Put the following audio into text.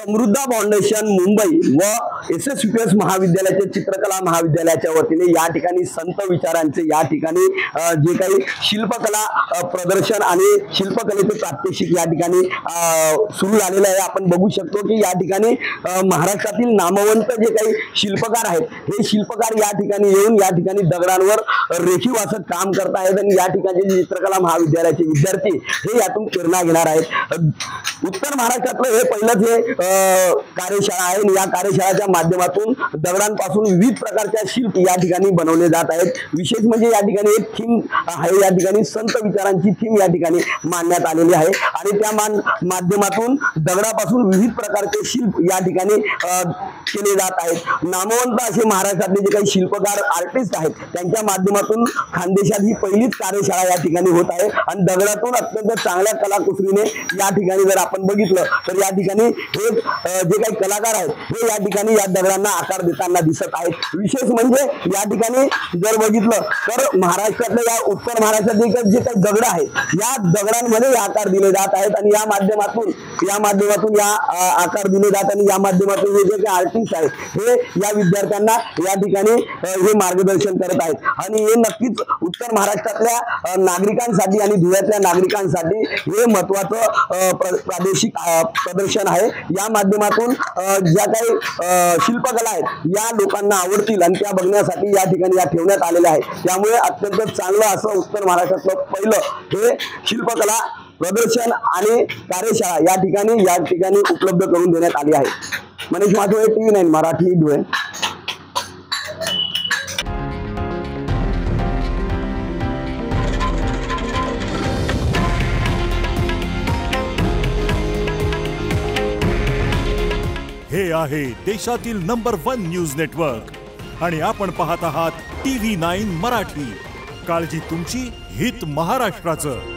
समृद्धा foundation Mumbai व SSVPS महाविद्यालयाचे चित्रकला महाविद्यालयाच्या वतीने या ठिकाणी संत विचारांचे या ठिकाणी जे काही शिल्पकला प्रदर्शन आणि शिल्पकलेचे प्रात्यक्षिक या ठिकाणी सुरू झालेले आहे। आपण बघू शकतो की या ठिकाणी महाराष्ट्रातील नामवंत जे काही शिल्पकार आहेत हे शिल्पकार या ठिकाणी येऊन या ठिकाणी दगडांवर रेखीव असं काम करत आहेत आणि या ठिकाणी चित्रकला महाविद्यालयाचे विद्यार्थी हे यातून प्रेरणा घेणार आहेत। उत्तर महाराष्ट्रातलं हे पहिलंच हे कार्यशाळा आहे। या कार्यशाळेच्या माध्यमातून दगडांपासून विविध प्रकारच्या शिल्प या ठिकाणी बनवले जात आहेत। विशेष म्हणजे या ठिकाणी एक थीम आहे, या ठिकाणी संत विचारांची थीम या ठिकाणी मांडण्यात आलेली आहे आणि त्या माध्यमातून दगडापासून विविध प्रकारचे शिल्प या ठिकाणी केले जात आहेत। नामवंत असे महाराष्ट्रातले जे काही शिल्पकार आर्टिस्ट आहेत त्यांच्या माध्यमातून खानदेशात ही पहिलीच कार्यशाळा या ठिकाणी होत आहे आणि दगडातून अत्यंत चांगल्या कलाकुसरीने या ठिकाणी जर आपण बघितलं तर या ठिकाणी हे जे काही कलाकार आहेत हे या ठिकाणी या दगडांना आकार देताना दिसत आहेत। विशेष म्हणजे या ठिकाणी जर बघितलं तर महाराष्ट्रातल्या या उत्तर महाराष्ट्रातले जे काही दगड आहेत या दगडांमध्ये आकार दिले जात आहेत आणि या माध्यमातून या आकार दिले जातात आणि या माध्यमातून हे जे काही आर्टिस्ट आहेत हे या विद्यार्थ्यांना या ठिकाणी हे मार्गदर्शन करत आहेत आणि हे नक्कीच उत्तर महाराष्ट्रातल्या नागरिकांसाठी आणि धुळ्यातल्या नागरिकांसाठी हे महत्त्वाचं प्रादेशिक प्रदर्शन आहे। या माध्यमातून ज्या काही शिल्पकला आहेत या लोकांना आवडतील आणि त्या बघण्यासाठी या ठिकाणी या ठेवण्यात आलेल्या आहेत। त्यामुळे अत्यंत चांगलं असं उत्तर महाराष्ट्रातलं पहिलं हे शिल्पकला प्रदर्शन आणि कार्यशाळा या ठिकाणी उपलब्ध करून देण्यात आली आहे। मनीष माधुरे, TV9 मराठी, धुळे। हे आहे देशातील नंबर 1 न्यूज नेटवर्क आणि आपण पाहत आहात TV9 मराठी। काळजी तुमची, हित महाराष्ट्राचं।